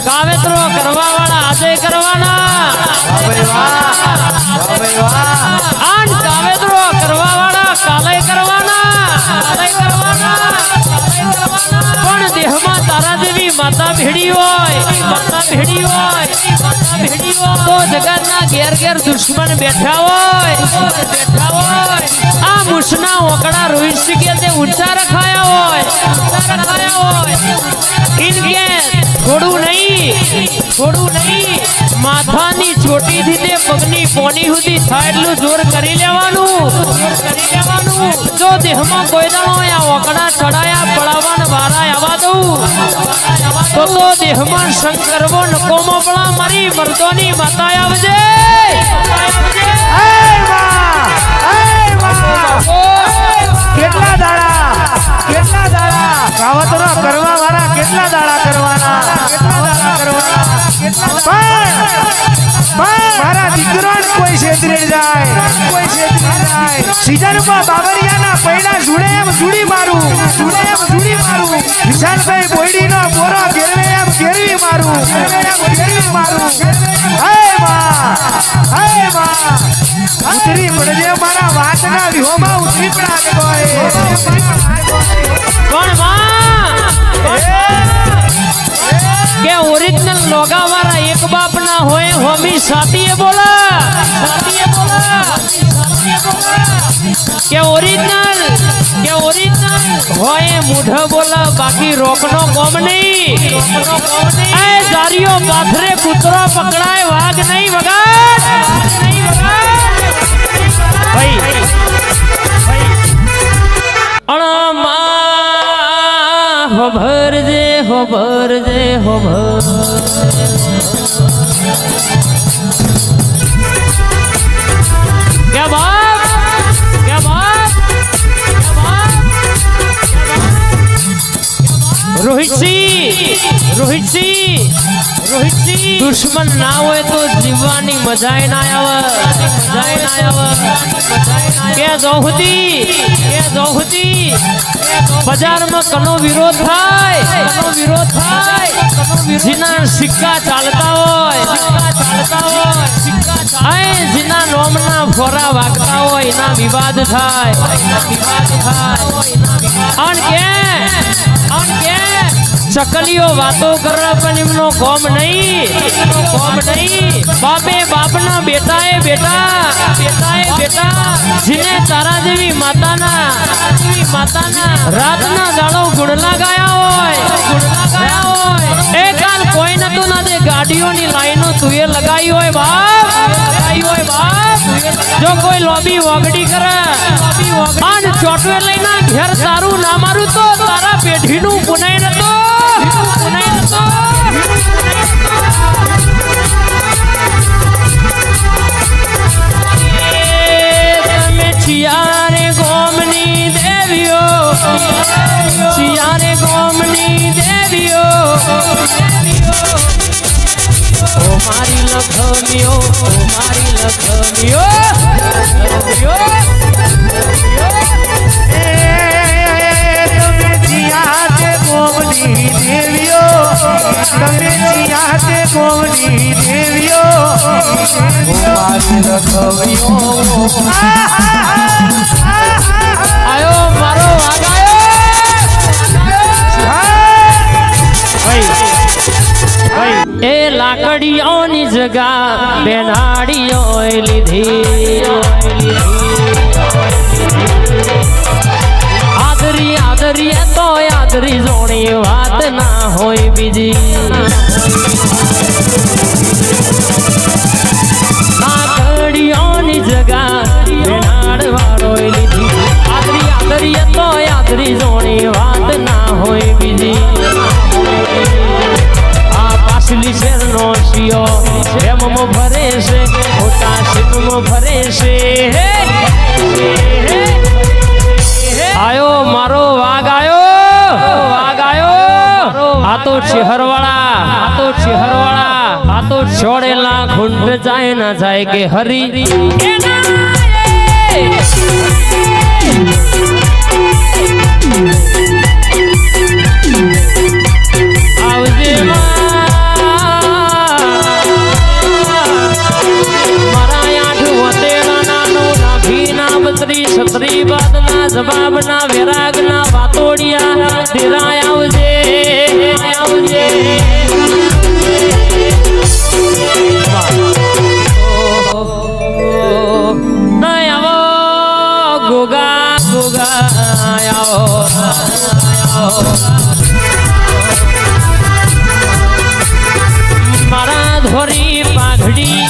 કાવેતરો કરવા વાળા આજે કરવાના આન કાવેતરો કરવા વાળા કાલે કરવાના પણ દેહમાં તારા જેવી માતા ભેડી હોય તો જગતના ઘેર ઘેર દુશ્મન બેઠા હોય આ મુસના ઓકડા રોઈ શકે તે ઊંચા રખાયા હોય ઇનકે થોડું નહીં માથાની ચોટીથી તે પગની પોની સુધી થાય એટલું જોર કરી લેવાનું જો દેહમાં કોઈ દાણો આ ઓકડા ચડાયા પડાવવાના વારા આવવા દઉં તો દેહમાં સંગ કરવો નકોમો પડા મારી મર્દોની માતા આવજે કેટલા દાડા કાવતરો કરવા વાળા કેટલા દાડા કરવાના મારા દીકરોને કોઈ છેતરે જાય સીઝનમાં બાબરિયાના પૈડા જુડે એમ જુડી મારું વિશાલભાઈ બોયડીનો બોરો ઘેરવે એમ ઘેરવી મારું ઉતરી પડજે મારા વાતના વિહોમાં ઉતરી પડાવે કોણ કે ઓરિજિનલ લોગા વાળા એક બાપ ના હોય હોમી સાતીએ બોલા કે ઓરિજિનલ હોય મૂઢ બોલા બાકી રોકનો કોમ નહીં એ જારીઓ પાથરે કૂતરો પકડાય વાઘ નહીં વગાડ ભાઈ ભરજે क्या बात रोहित सिंह दुश्मन ना होए तो जीवानी मजाए ना के जोहती बाजार में कनो विरोध थाय जिना सिक्का चालता होय जिना नोमना फोरा वागता होय ना विवाद थाय अन के चकलियो बातों कर पण इमनो कोम नहीं बापे बापना बेटा है बेटा जिने तारा देवी माता ना रात ना जाड़ो गुण लगाया होय ए काल कोई न तो ना दे गाड़ियों नी लाइनों तुए लगाई होय बाप जो कोई लॉबी वगड़ी करे आन चोटवे लेना घेर तारू ना मारू तो तारा पेढ़ी नु पुनाई न तो चियारे गोमनी देवियो ओ मारी लखमियो તમે જીયાતે ગોમની દેવીઓ आयो मारो आगायो ए लाकड़ियों जगह बेनाड़ियों लीधी आदरी तो आदरी जोड़ी बात ना होई बीजी लाकड़ियों जगह बेनाड़ वालों लीधी आदरी तो आदरी जोड़ी बात ना होई बीजी पासली शेर नो शियो प्रेम मो भरे से होता शिव मो भरे से आयो मारो वाग आयो आ तो शहरवाड़ा आ तो छोड़ेला घुंड जाए ना जाए के हरी છત્રી છત્રી બાદના જવાબના વિરાગના વાતોડિયા દેરાય આવજે આવજે આવો ગોગા ગોગા આવો મારા ધોરી પાઘડી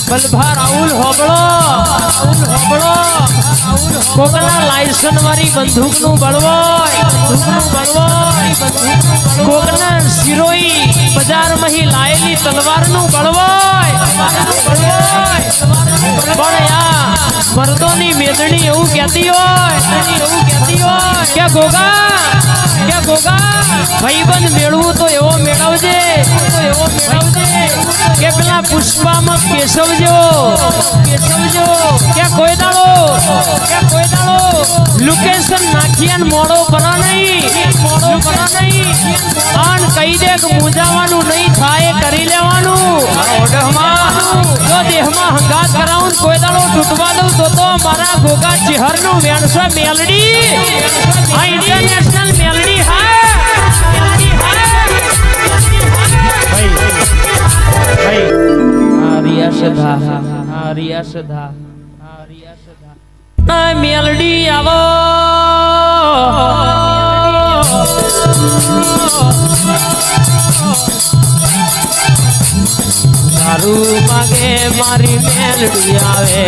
બલભા રાહુલ હોબળો કોકના લાયસન વાળી બંદૂક નું બળવોય કોકના શિરોઈ બજાર માં લાયેલી તલવાર નું બળવોય પણ યા મર્દોની મેદણી એવું કહેતી હોય કે ગોગા ભાઈબંધ મેળવું તો એવો મેળવજે કે પેલા પુષ્પામાં કેશવજો કે કોઈ દાડો લોકેશન નાખીએ મોડો બના નહીં આન કહી દે કે મૂંઝાવાનું નહીં થાય કરી લેવાનું જો દેહમાં હંગાત કરાવું કોઈ દાડો તૂટવા દઉં તો મારા ગોગા ચહેરનું વેણસો મેલડી આ ઇન્ટરનેશનલ મેલડી મેલડી આવો તારું માગે મારી મેલડી આવે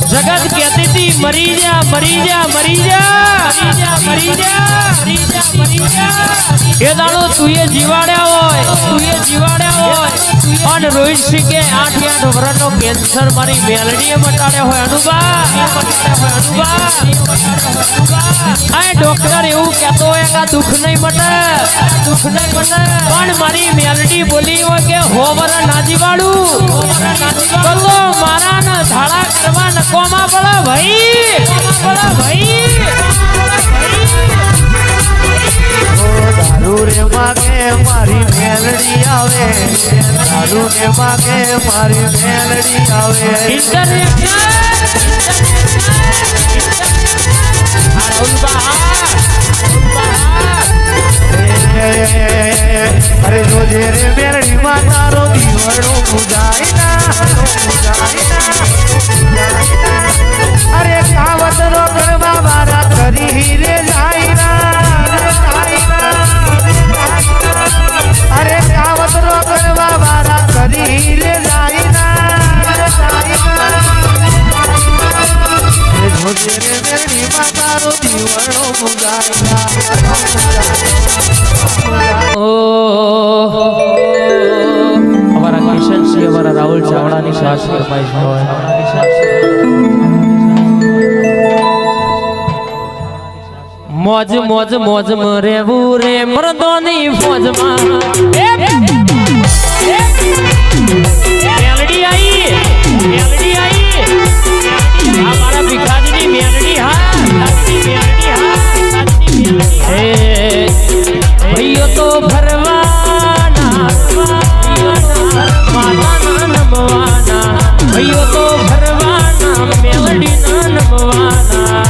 જગત કહેતી હતી મરી જા એ દાડો તુંએ જીવાડ્યા હોય અને રોહિત સિંહે 8 વર્ષનો કેન્સર મારી મેલડીએ મટાડ્યો હોય અનુભા આ ડોક્ટર એવું કહેતો હોય કે દુઃખ નહીં મટે પણ મારી મેલડી બોલી હોય કે હોવર ના જીવાડું તો મારા ને ધાડા કરવા નકોમાં પડે ભાઈ દારૂ રે માગે મારી મેલડી આવે દારૂ રે માગે મારી મેલડી આવે અરે જોજે રે મેલડી માં તારો દીવડો પૂજાય ના અરે કાવત નો કરવા મારા કરી રે જાય અરે કાવત નો કરવા મારા કરી રે જાય જોજે રે મેલડી માં તારો દીવડો પૂજાય અમારા કિશન સિંહ અમારા રાહુલ ચાવડાની શ્વાસ કપાઈ હોય મોજ રહેવું રે મર્દોની ફોજમાં મેલડી આઈ આ મારા ભીખાજીની મેલડી ભાઈઓ તો ભરવાના માતાના નમવાના ભાઈઓ તો ભરવાના મેલડીના નમવાના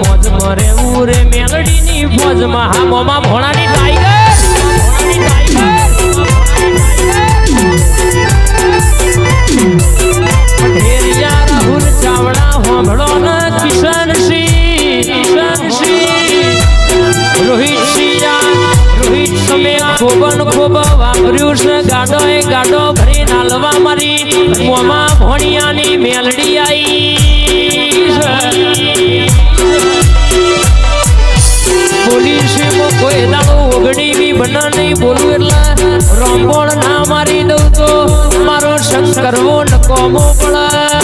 મોજ રહેવું રે મેલડીની ફોજમાં હા મોમાં ભોણાની ટાઈગર રાહુલ ચાવડા હોંભળો ને કિશન સિંહ રોહિત તમે ખૂબ વાપર્યું છે ગાડો ભરી નાલવા મારી મોમાં ભોણિયાની મેલડી આવી પોલીસ કોઈ દાડો ઓગણી બી બના નહીં બોલું એટલે રોંબોળ ના મારી દઉં તો મારો સંગ કરવો નકોમો પડે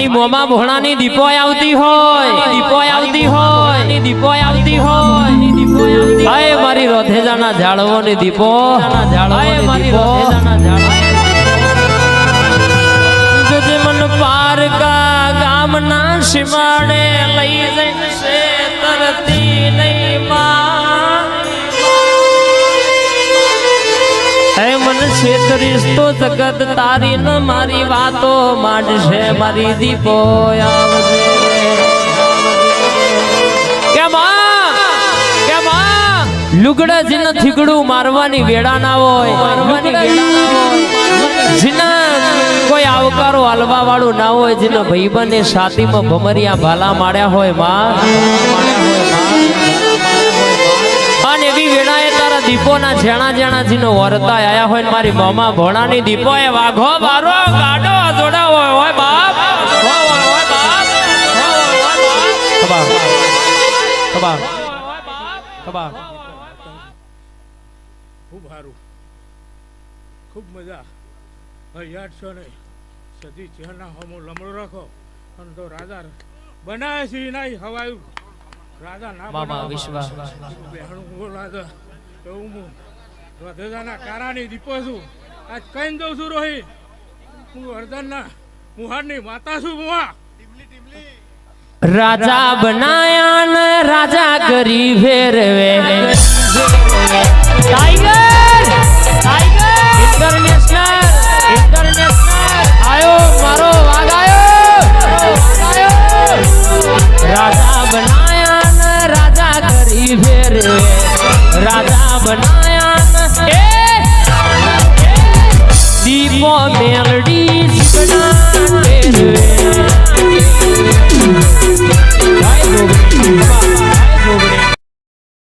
મારી મોમા ભોણાની દીપો આવતી હોય દીપો આવતી હોય દીપો આવતી હોય દીપો આવતી હાય મારી રોધેજાના ઝાડવોની દીપો હાય મારી રોધેજાના ઝાડવો જજે મન પારકા ગામના સીમાડે લઈ જશે તરતી નહીં માં હે મન છેતરીશ તો જગત તારી ન મારી વાતો માંડશે મારી દીપો આવજે કેમાં લુગડા જીને થીગડું મારવાની વેડા ના હોય જીને કોઈ આવકારો હાલવા વાળું ના હોય જીને ભાઈબંધે છાતીમાં ભમરિયા ભાલા માર્યા હોય માં અને એવી વેળાએ તારા દીપોના જેણા જેણા જીનો વરતા આયા હોય ને મારી મોમાં ભોણાની દીપોએ વાઘો મારો ગાડો જોડા હોય બાપ હોય બાપ ખબર ખૂબ સારું ખૂબ મજા યાદ છો ને સદી ચહેરા હમો લમડો રાખો અને તો રાજા બનાવે છે નહીં હવાયું રાજા ના મામા વિશ્વાસ બેહણું રાજા એવું હું રધેજાના કારાની દીપો છું આજ કઈ દઉં છું રોહિત હું હરદનના મુહારની માતા છું મુહા રાજા બનાયા ને રાજા કરી ફેરવે ટાઈગર ઇન્ટરનેશનલ આયો મારો વાઘ આયો રાજા બનાયા ને રાજા કરી ફેરવે રાજા બનાયા